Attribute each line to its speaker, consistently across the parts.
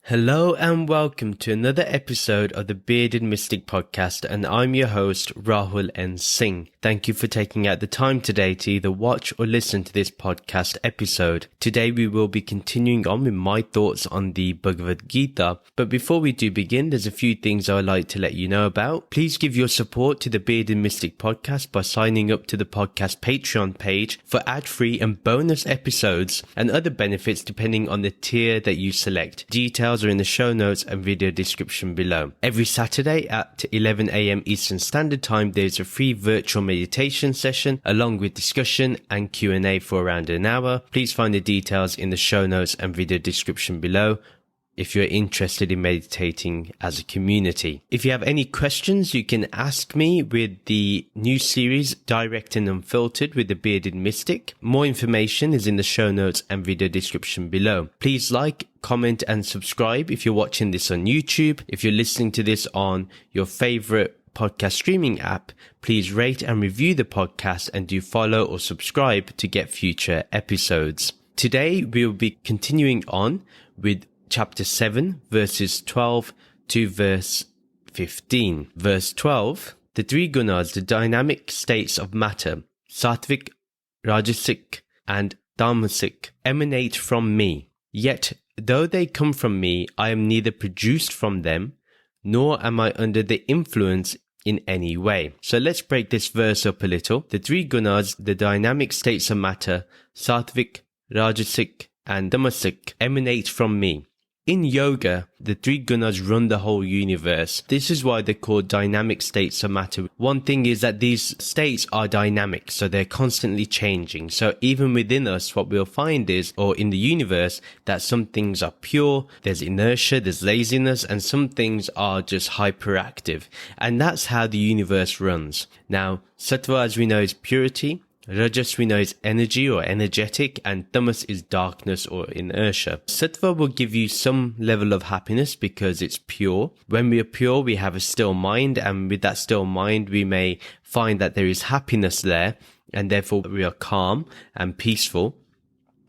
Speaker 1: Hello and welcome to another episode of the Bearded Mystic Podcast, and I'm your host Rahul N. Singh. Thank you for taking out the time today to either watch or listen to this podcast episode. Today we will be continuing on with my thoughts on the Bhagavad Gita, but before we do begin, there's a few things I would like to let you know about. Please give your support to the Bearded Mystic Podcast by signing up to the podcast Patreon page for ad-free and bonus episodes and other benefits depending on the tier that you select. Details are in the show notes and video description below. Every Saturday at 11 a.m. Eastern Standard Time, there's a free virtual meditation session along with discussion and Q&A for around an hour. Please find the details in the show notes and video description below if you're interested in meditating as a community. If you have any questions, you can ask me with the new series Direct and Unfiltered with the Bearded Mystic. More information is in the show notes and video description below. Please like, comment and subscribe if you're watching this on YouTube. If you're listening to this on your favorite podcast streaming app, please rate and review the podcast and do follow or subscribe to get future episodes. Today we'll be continuing on with Chapter 7, verses 12 to verse 15. Verse 12, the three gunas, the dynamic states of matter, sattvic, rajasic, and tamasic, emanate from me. Yet, though they come from me, I am neither produced from them, nor am I under the influence in any way. So let's break this verse up a little. The three gunas, the dynamic states of matter, sattvic, rajasic, and tamasic, emanate from me. In yoga, the three gunas run the whole universe. This is why they're called dynamic states of matter. One thing is that these states are dynamic, so they're constantly changing. So even within us, what we'll find is, or in the universe, that some things are pure, there's inertia, there's laziness, and some things are just hyperactive. And that's how the universe runs. Now, sattva, as we know, is purity. Rajas we know is energy or energetic, and tamas is darkness or inertia. Sattva will give you some level of happiness because it's pure. When we are pure, we have a still mind, and with that still mind, we may find that there is happiness there, and therefore we are calm and peaceful.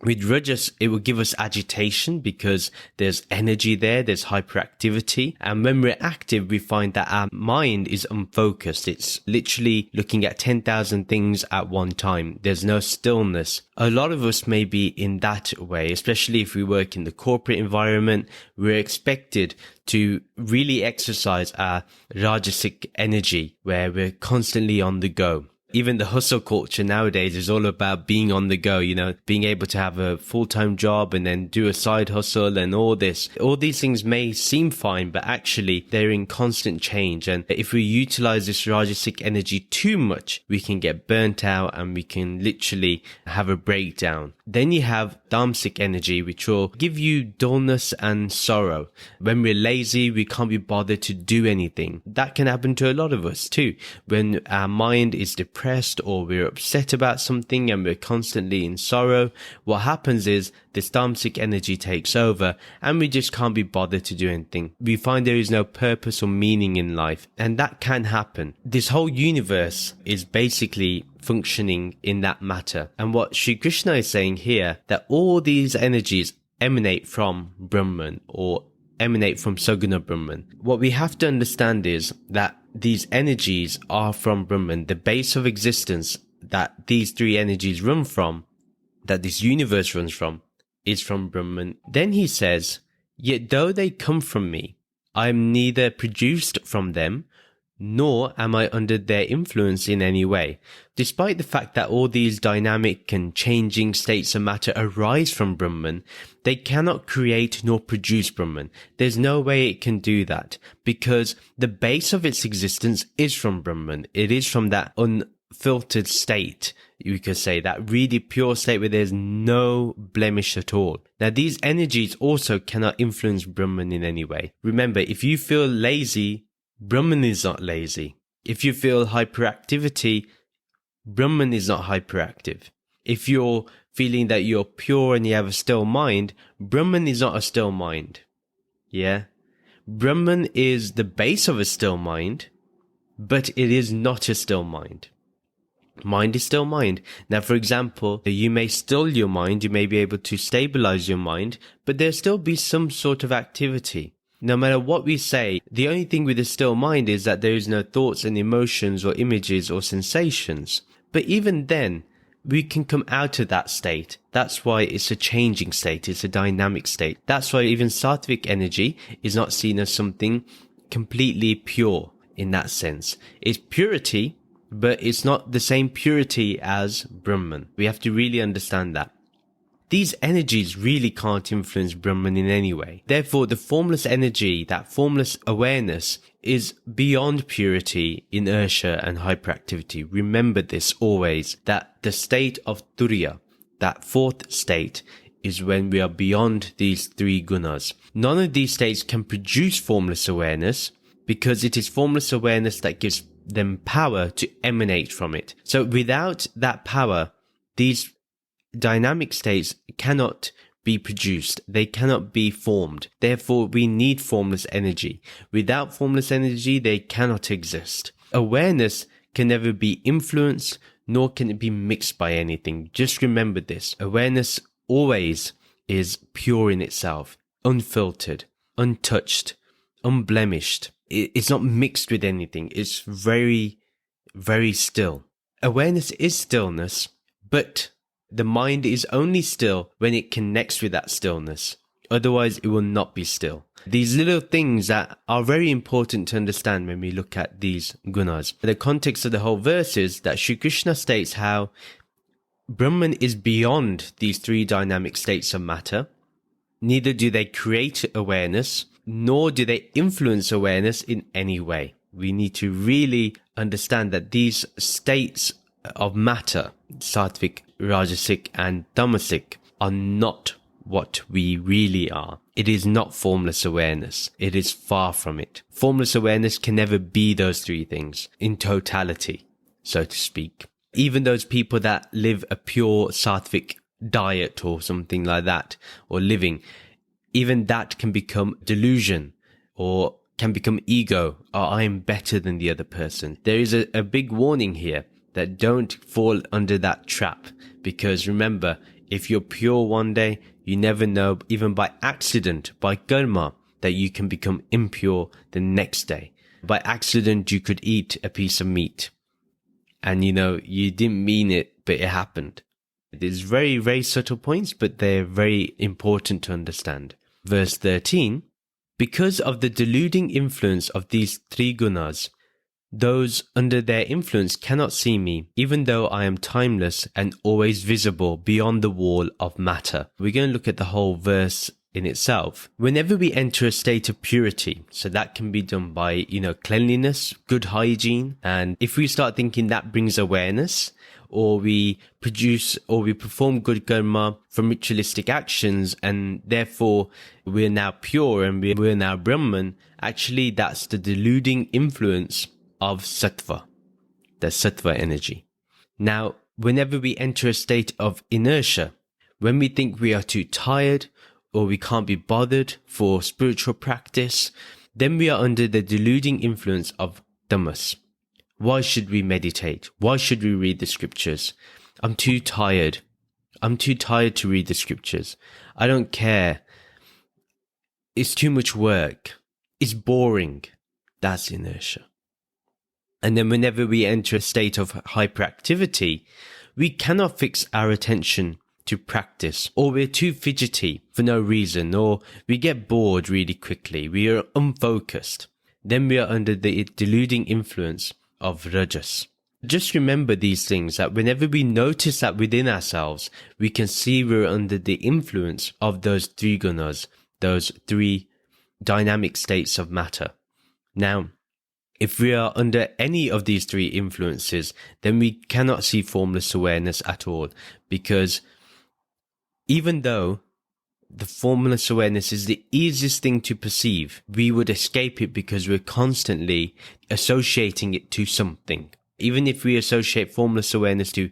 Speaker 1: With Rajas, it will give us agitation because there's energy there, there's hyperactivity. And when we're active, we find that our mind is unfocused. It's literally looking at 10,000 things at one time. There's no stillness. A lot of us may be in that way, especially if we work in the corporate environment. We're expected to really exercise our Rajasic energy where we're constantly on the go. Even the hustle culture nowadays is all about being on the go, being able to have a full-time job and then do a side hustle and all this. All these things may seem fine, but actually they're in constant change. And if we utilize this Rajasic energy too much, we can get burnt out and we can literally have a breakdown. Then you have Tamasic energy, which will give you dullness and sorrow. When we're lazy, we can't be bothered to do anything. That can happen to a lot of us too. When our mind is depressed or we're upset about something and we're constantly in sorrow, what happens is this Tamasic energy takes over and we just can't be bothered to do anything. We find there is no purpose or meaning in life, and that can happen. This whole universe is basically functioning in that matter. And what Sri Krishna is saying here, that all these energies emanate from Brahman or emanate from Saguna Brahman. What we have to understand is that these energies are from Brahman. The base of existence that these three energies run from, that this universe runs from, is from Brahman. Then he says, yet though they come from me, I am neither produced from them, nor am I under their influence in any way. Despite the fact that all these dynamic and changing states of matter arise from Brahman, they cannot create nor produce Brahman. There's no way it can do that, because the base of its existence is from Brahman. It is from that unfiltered state, you could say, that really pure state where there's no blemish at all. Now, these energies also cannot influence Brahman in any way. Remember, if you feel lazy, Brahman is not lazy. If you feel hyperactivity, Brahman is not hyperactive. If you're feeling that you're pure and you have a still mind, Brahman is not a still mind. Yeah? Brahman is the base of a still mind, but it is not a still mind. Mind is still mind. Now, for example, you may still your mind, you may be able to stabilize your mind, but there'll still be some sort of activity. No matter what we say, the only thing with a still mind is that there is no thoughts and emotions or images or sensations. But even then, we can come out of that state. That's why it's a changing state. It's a dynamic state. That's why even sattvic energy is not seen as something completely pure in that sense. It's purity, but it's not the same purity as Brahman. We have to really understand that. These energies really can't influence Brahman in any way. Therefore, the formless energy, that formless awareness, is beyond purity, inertia, and hyperactivity. Remember this always, that the state of Turiya, that fourth state, is when we are beyond these three gunas. None of these states can produce formless awareness, because it is formless awareness that gives them power to emanate from it. So without that power, these dynamic states cannot be produced. They cannot be formed. Therefore, we need formless energy. Without formless energy, they cannot exist. Awareness can never be influenced, nor can it be mixed by anything. Just remember this. Awareness always is pure in itself, unfiltered, untouched, unblemished. It's not mixed with anything. It's very, very still. Awareness is stillness, but the mind is only still when it connects with that stillness. Otherwise, it will not be still. These little things that are very important to understand when we look at these gunas. The context of the whole verse is that Shri Krishna states how Brahman is beyond these three dynamic states of matter. Neither do they create awareness, nor do they influence awareness in any way. We need to really understand that these states of matter, sattvic, rajasic, and tamasic, are not what we really are. It is not formless awareness. It is far from it. Formless awareness can never be those three things in totality, so to speak. Even those people that live a pure sattvic diet or something like that, or living, even that can become delusion or can become ego, or I am better than the other person. There is a big warning here that don't fall under that trap, because remember, if you're pure one day, you never know, even by accident, by karma, that you can become impure the next day. By accident, you could eat a piece of meat and you didn't mean it, but it happened. There's very, very subtle points, but they're very important to understand. Verse 13, because of the deluding influence of these three gunas, those under their influence cannot see me, even though I am timeless and always visible beyond the wall of matter. We're going to look at the whole verse in itself. Whenever we enter a state of purity, so that can be done by, cleanliness, good hygiene. And if we start thinking that brings awareness, or we produce or we perform good karma from ritualistic actions, and therefore we're now pure and we're now Brahman, actually that's the deluding influence of sattva, the sattva energy. Now, whenever we enter a state of inertia, when we think we are too tired or we can't be bothered for spiritual practice, then we are under the deluding influence of tamas. Why should we meditate? Why should we read the scriptures? I'm too tired. I'm too tired to read the scriptures. I don't care. It's too much work. It's boring. That's inertia. And then whenever we enter a state of hyperactivity, we cannot fix our attention to practice, or we're too fidgety for no reason, or we get bored really quickly. We are unfocused. Then we are under the deluding influence of rajas. Just remember these things, that whenever we notice that within ourselves, we can see we're under the influence of those three gunas, those three dynamic states of matter. Now, if we are under any of these three influences, then we cannot see formless awareness at all, because even though the formless awareness is the easiest thing to perceive, we would escape it because we're constantly associating it to something. Even if we associate formless awareness to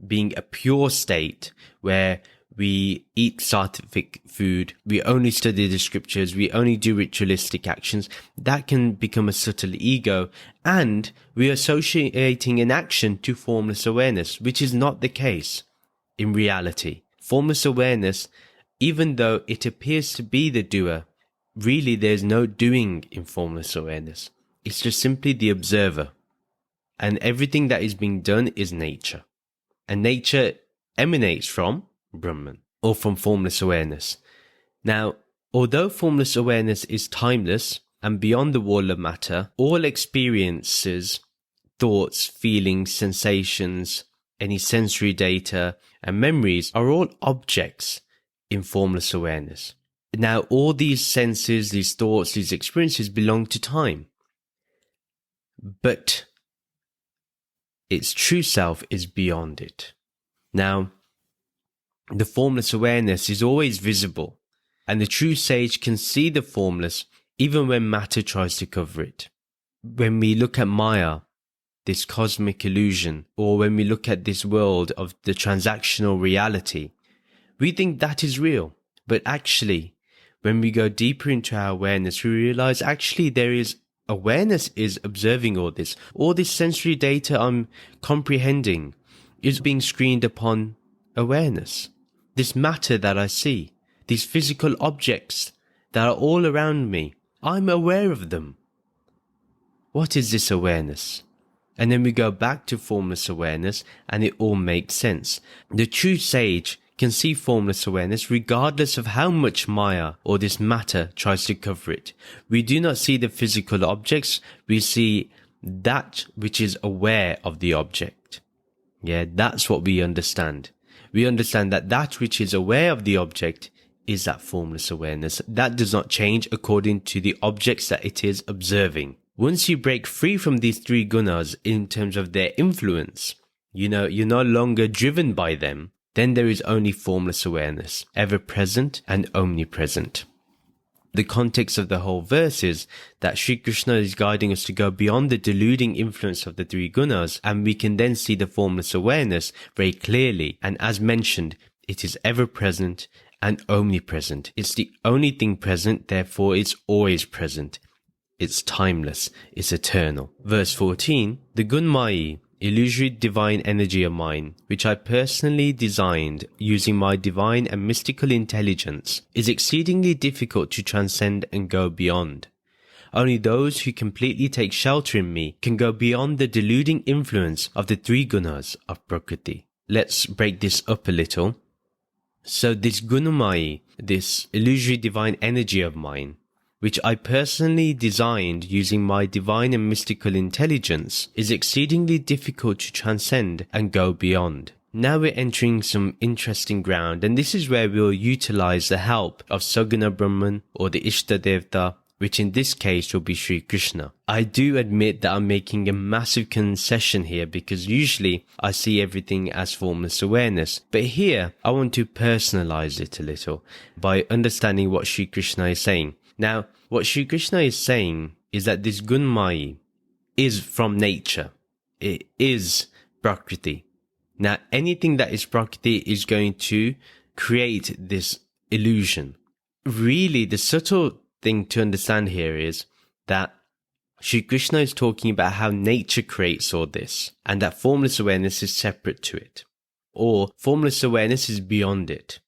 Speaker 1: being a pure state where we eat sattvic food, we only study the scriptures, we only do ritualistic actions, that can become a subtle ego, and we're associating an action to formless awareness, which is not the case in reality. Formless awareness, even though it appears to be the doer, really there's no doing in formless awareness. It's just simply the observer. And everything that is being done is nature. And nature emanates from Brahman, or from formless awareness. Now, although formless awareness is timeless and beyond the wall of matter, all experiences, thoughts, feelings, sensations, any sensory data and memories are all objects in formless awareness. Now, all these senses, these thoughts, these experiences belong to time. But its true self is beyond it. Now, the formless awareness is always visible, and the true sage can see the formless even when matter tries to cover it. When we look at Maya, this cosmic illusion, or when we look at this world of the transactional reality, we think that is real. But actually, when we go deeper into our awareness, we realize actually awareness is observing all this. All this sensory data I'm comprehending is being screened upon awareness. This matter that I see, these physical objects that are all around me, I'm aware of them. What is this awareness? And then we go back to formless awareness and it all makes sense. The true sage can see formless awareness regardless of how much Maya or this matter tries to cover it. We do not see the physical objects, we see that which is aware of the object. Yeah, that's what we understand. We understand that that which is aware of the object is that formless awareness. That does not change according to the objects that it is observing. Once you break free from these three gunas in terms of their influence, you're no longer driven by them, then there is only formless awareness, ever present and omnipresent. The context of the whole verse is that Sri Krishna is guiding us to go beyond the deluding influence of the three gunas, and we can then see the formless awareness very clearly. And as mentioned, it is ever present and omnipresent. It's the only thing present, therefore it's always present. It's timeless, it's eternal. Verse 14, the Gunmayi, illusory divine energy of mine, which I personally designed using my divine and mystical intelligence, is exceedingly difficult to transcend and go beyond. Only those who completely take shelter in me can go beyond the deluding influence of the three gunas of Prakriti. Let's break this up a little. So this Gunamayi, this illusory divine energy of mine, which I personally designed using my divine and mystical intelligence, is exceedingly difficult to transcend and go beyond. Now we're entering some interesting ground, and this is where we'll utilize the help of Saguna Brahman or the Ishtadevta, which in this case will be Sri Krishna. I do admit that I'm making a massive concession here because usually I see everything as formless awareness, but here I want to personalize it a little by understanding what Sri Krishna is saying. Now, what Sri Krishna is saying is that this Gunmayi is from nature. It is Prakriti. Now, anything that is Prakriti is going to create this illusion. Really, the subtle thing to understand here is that Sri Krishna is talking about how nature creates all this, and that formless awareness is separate to it. Or formless awareness is beyond it,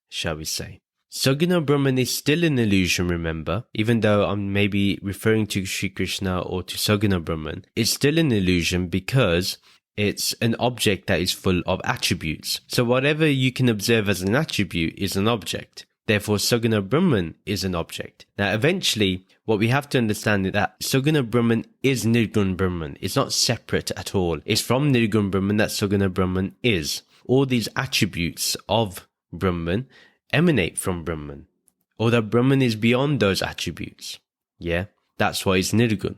Speaker 1: shall we say. Saguna Brahman is still an illusion, remember, even though I'm maybe referring to Sri Krishna or to Saguna Brahman, it's still an illusion because it's an object that is full of attributes. So whatever you can observe as an attribute is an object. Therefore, Saguna Brahman is an object. Now, eventually, what we have to understand is that Saguna Brahman is Nirgun Brahman. It's not separate at all. It's from Nirgun Brahman that Saguna Brahman is. All these attributes of Brahman emanate from Brahman, although Brahman is beyond those attributes. Yeah, that's why it's Nirgun.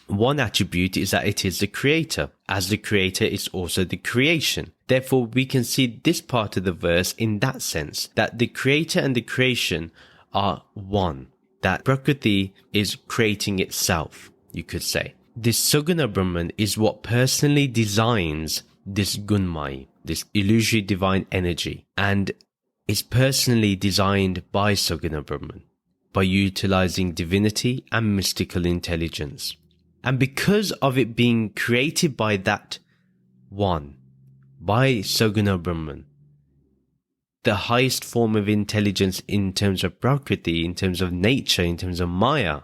Speaker 1: One attribute is that it is the creator. As the creator, it's also the creation. Therefore, we can see this part of the verse in that sense, that the creator and the creation are one. That Prakriti is creating itself, you could say. This Saguna Brahman is what personally designs this Gunmayi, this illusory divine energy. And is personally designed by Saguna Brahman by utilizing divinity and mystical intelligence. And because of it being created by that one, by Saguna Brahman, the highest form of intelligence in terms of Prakriti, in terms of nature, in terms of Maya,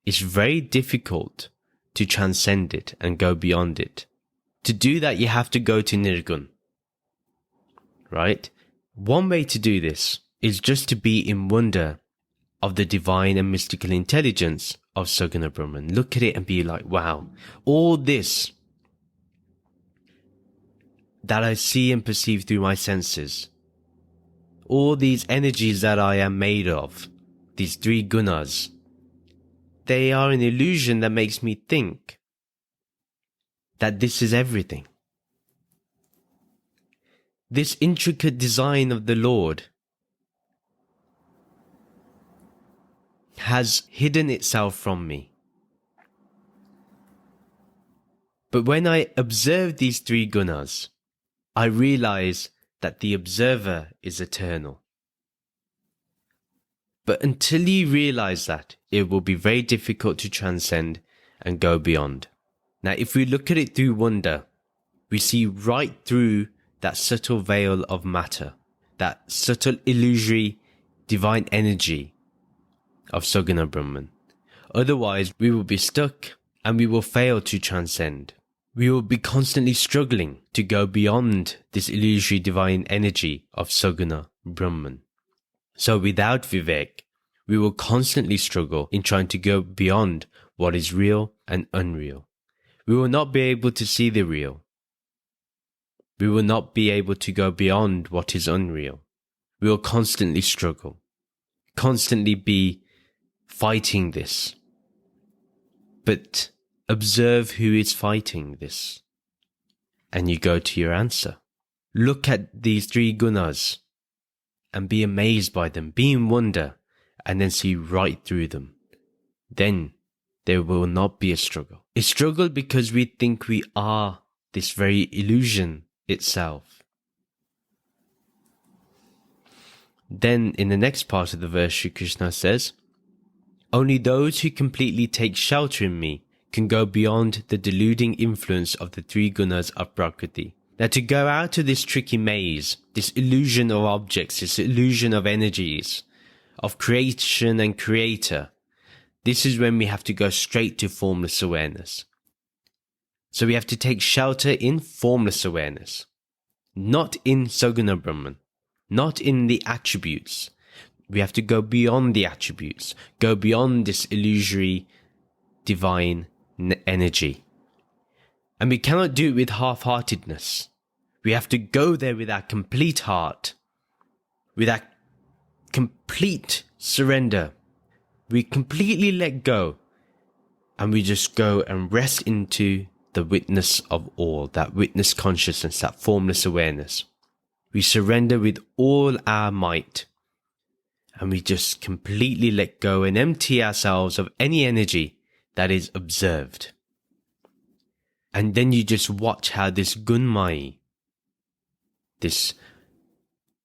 Speaker 1: it's very difficult to transcend it and go beyond it. To do that, you have to go to Nirgun. Right? One way to do this is just to be in wonder of the divine and mystical intelligence of Saguna Brahman. Look at it and be like, wow, all this that I see and perceive through my senses, all these energies that I am made of, these three gunas, they are an illusion that makes me think that this is everything. This intricate design of the Lord has hidden itself from me. But when I observe these three gunas, I realize that the observer is eternal. But until you realize that, it will be very difficult to transcend and go beyond. Now, if we look at it through wonder, we see right through that subtle veil of matter, that subtle illusory divine energy of Saguna Brahman. Otherwise, we will be stuck and we will fail to transcend. We will be constantly struggling to go beyond this illusory divine energy of Saguna Brahman. So without Vivek, we will constantly struggle in trying to go beyond what is real and unreal. We will not be able to see the real. We will not be able to go beyond what is unreal. We will constantly struggle, constantly be fighting this. But observe who is fighting this, and you go to your answer. Look at these three gunas and be amazed by them, be in wonder, and then see right through them. Then there will not be a struggle. A struggle because we think we are this very illusion itself. Then in the next part of the verse, Shri Krishna says, "Only those who completely take shelter in me can go beyond the deluding influence of the three gunas of Prakriti." Now, to go out of this tricky maze, this illusion of objects, this illusion of energies, of creation and creator, this is when we have to go straight to formless awareness. So we have to take shelter in formless awareness, not in Saguna Brahman, not in the attributes. We have to go beyond the attributes, go beyond this illusory divine energy. And we cannot do it with half-heartedness. We have to go there with our complete heart, with our complete surrender. We completely let go, and we just go and rest into the witness of all, that witness consciousness, that formless awareness. We surrender with all our might, and we just completely let go and empty ourselves of any energy that is observed. And then you just watch how this gunmai, this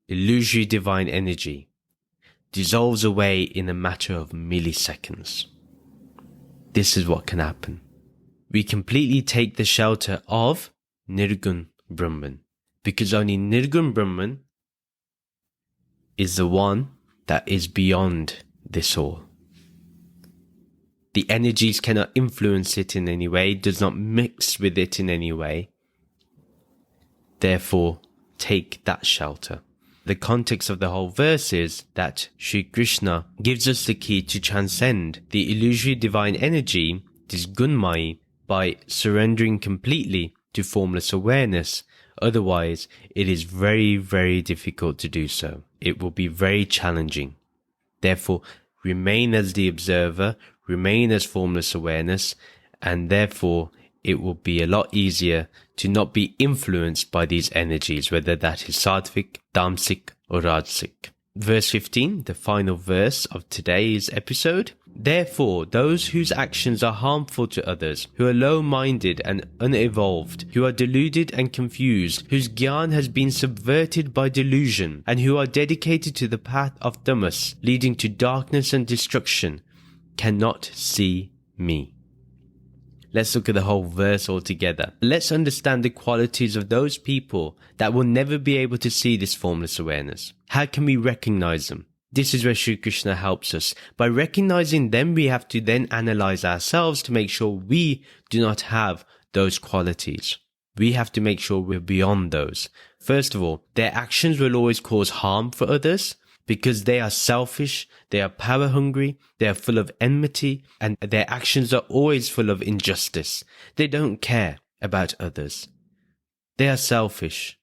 Speaker 1: illusory divine energy, dissolves away in a matter of milliseconds. This is what can happen. We completely take the shelter of Nirgun Brahman, because only Nirgun Brahman is the one that is beyond this all. The energies cannot influence it in any way, does not mix with it in any way. Therefore, take that shelter. The context of the whole verse is that Sri Krishna gives us the key to transcend the illusory divine energy, this gunmai, by surrendering completely to formless awareness. Otherwise, it is very, very difficult to do so. It will be very challenging. Therefore, remain as the observer, remain as formless awareness, and therefore it will be a lot easier to not be influenced by these energies, whether that is sattvic, tamasic, or rajasic. Verse 15, the final verse of today's episode. Therefore, those whose actions are harmful to others, who are low-minded and unevolved, who are deluded and confused, whose gyan has been subverted by delusion, and who are dedicated to the path of tamas, leading to darkness and destruction, cannot see me. Let's look at the whole verse altogether. Let's understand the qualities of those people that will never be able to see this formless awareness. How can we recognize them? This is where Sri Krishna helps us. By recognizing them, we have to then analyze ourselves to make sure we do not have those qualities. We have to make sure we're beyond those. First of all, their actions will always cause harm for others because they are selfish, they are power hungry, they are full of enmity, and their actions are always full of injustice. They don't care about others. They are selfish.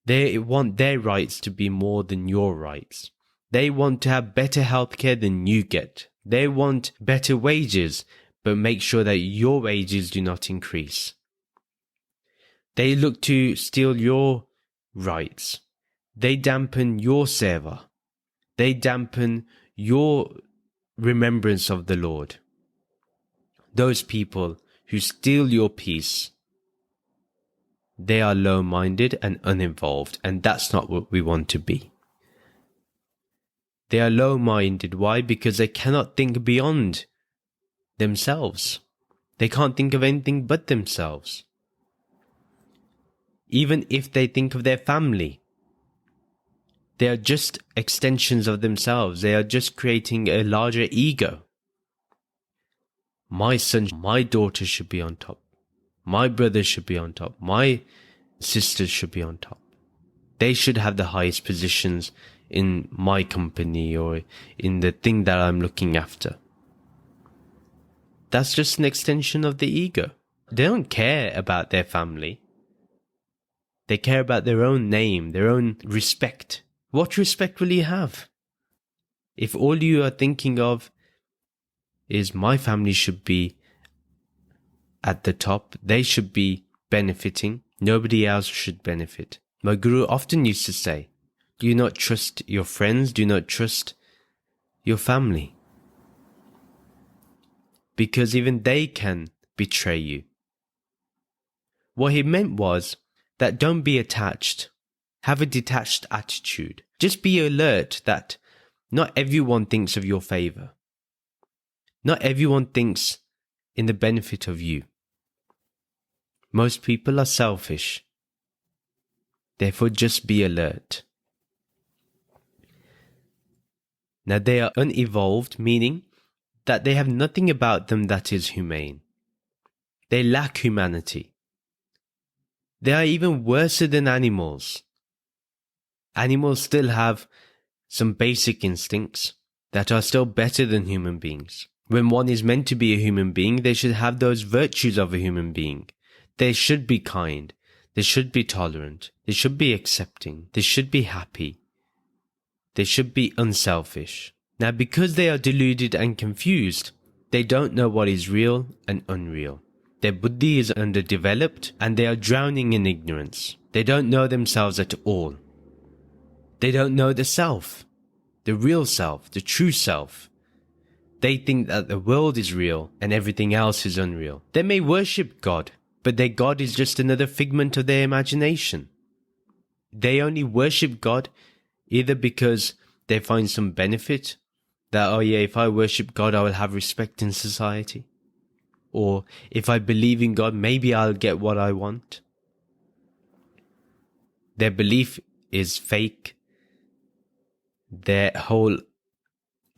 Speaker 1: They want their rights to be more than your rights. They want to have better healthcare than you get. They want better wages, but make sure that your wages do not increase. They look to steal your rights. They dampen your seva. They dampen your remembrance of the Lord. Those people who steal your peace, they are low-minded and uninvolved, and that's not what we want to be. They are low-minded. Why? Because they cannot think beyond themselves. They can't think of anything but themselves. Even if they think of their family, they are just extensions of themselves. They are just creating a larger ego. My son, my daughter should be on top. My brother should be on top. My sisters should be on top. They should have the highest positions in my company or in the thing that I'm looking after. That's just an extension of the ego. They don't care about their family. They care about their own name, their own respect. What respect will you have? If all you are thinking of is my family should be at the top, they should be benefiting, nobody else should benefit. My guru often used to say, do not trust your friends, do not trust your family. Because even they can betray you. What he meant was that don't be attached. Have a detached attitude. Just be alert that not everyone thinks of your favor. Not everyone thinks in the benefit of you. Most people are selfish. Therefore, just be alert. Now, they are unevolved, meaning that they have nothing about them that is humane. They lack humanity. They are even worse than animals. Animals still have some basic instincts that are still better than human beings. When one is meant to be a human being, they should have those virtues of a human being. They should be kind. They should be tolerant. They should be accepting. They should be happy. They should be unselfish. Now, because they are deluded and confused, they don't know what is real and unreal. Their buddhi is underdeveloped and they are drowning in ignorance. They don't know themselves at all. They don't know the self, the real self, the true self. They think that the world is real and everything else is unreal. They may worship God, but their God is just another figment of their imagination. They only worship God either because they find some benefit, that, oh yeah, if I worship God, I will have respect in society. Or if I believe in God, maybe I'll get what I want. Their belief is fake. Their whole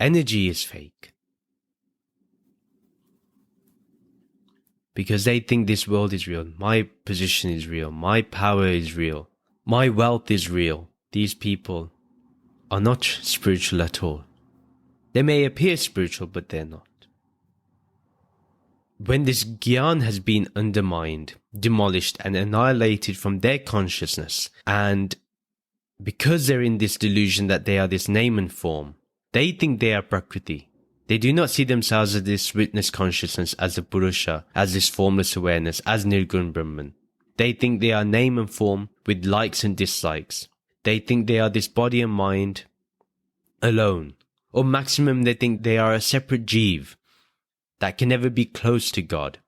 Speaker 1: energy is fake. Because they think this world is real. My position is real. My power is real. My wealth is real. These people are not spiritual at all. They may appear spiritual, but they're not. When this gyan has been undermined, demolished and annihilated from their consciousness, and because they're in this delusion that they are this name and form, they think they are Prakriti. They do not see themselves as this witness consciousness, as a Purusha, as this formless awareness, as Nirgun Brahman. They think they are name and form with likes and dislikes. They think they are this body and mind alone, Or maximum, they think they are a separate jeev that can never be close to God.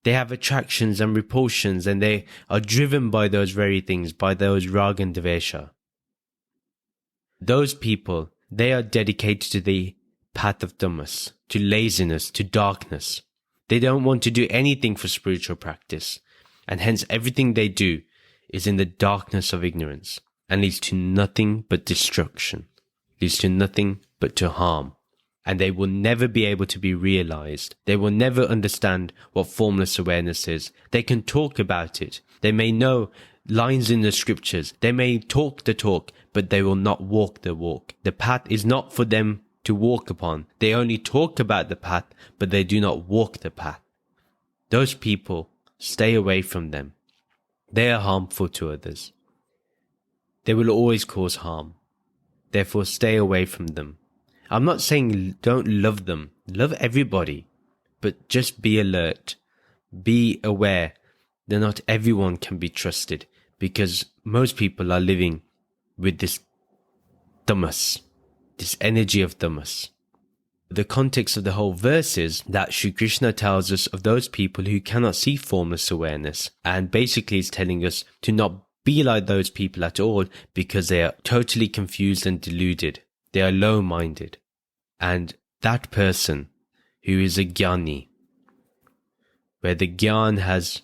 Speaker 1: They have attractions and repulsions, and they are driven by those very things, by those rag and dvesha. Those people, they are dedicated to the path of tamas, to laziness, to darkness. They don't want to do anything for spiritual practice, and hence everything they do is in the darkness of ignorance and leads to nothing but destruction, leads to nothing but to harm. And they will never be able to be realized. They will never understand what formless awareness is. They can talk about it. They may know lines in the scriptures. They may talk the talk, but they will not walk the walk. The path is not for them to walk upon. They only talk about the path, but they do not walk the path. Those people, stay away from them. They are harmful to others. They will always cause harm. Therefore, stay away from them. I'm not saying don't love them. Love everybody. But just be alert. Be aware that not everyone can be trusted, because most people are living with this tamas, this energy of tamas. The context of the whole verse is that Shri Krishna tells us of those people who cannot see formless awareness, and basically is telling us to not be like those people at all, because they are totally confused and deluded. They are low-minded. And that person who is a jnani, where the jnana has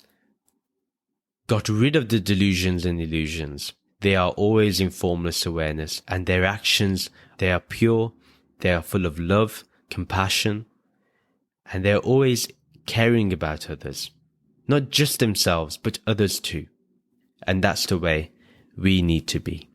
Speaker 1: got rid of the delusions and illusions, they are always in formless awareness, and their actions, they are pure, they are full of love, compassion, and they're always caring about others. Not just themselves, but others too. And that's the way we need to be.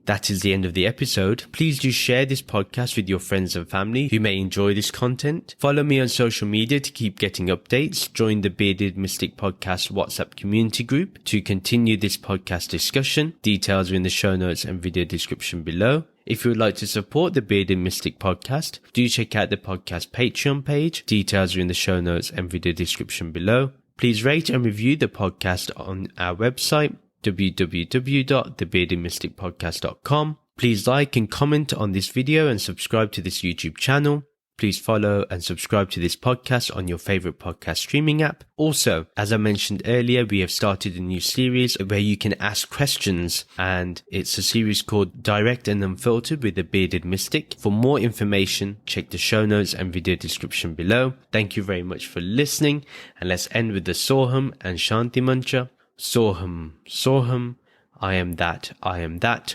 Speaker 1: That is the end of the episode. Please do share this podcast with your friends and family who may enjoy this content. Follow me on social media to keep getting updates. Join the Bearded Mystic Podcast WhatsApp community group to continue this podcast discussion. Details are in the show notes and video description below. If you would like to support the Bearded Mystic Podcast, do check out the podcast Patreon page. Details are in the show notes and video description below. Please rate and review the podcast on our website, www.thebeardedmysticpodcast.com. Please like and comment on this video and subscribe to this YouTube channel. Please follow and subscribe to this podcast on your favorite podcast streaming app. Also, as I mentioned earlier, we have started a new series where you can ask questions, and it's a series called Direct and Unfiltered with the Bearded Mystic. For more information, check the show notes and video description below. Thank you very much for listening, and let's end with the Soham and Shanti mantra. Soham, Soham, I am that, I am that.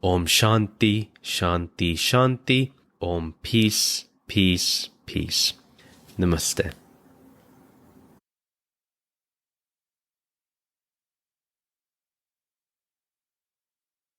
Speaker 1: Om Shanti, Shanti, Shanti. Om peace, peace, peace. Namaste.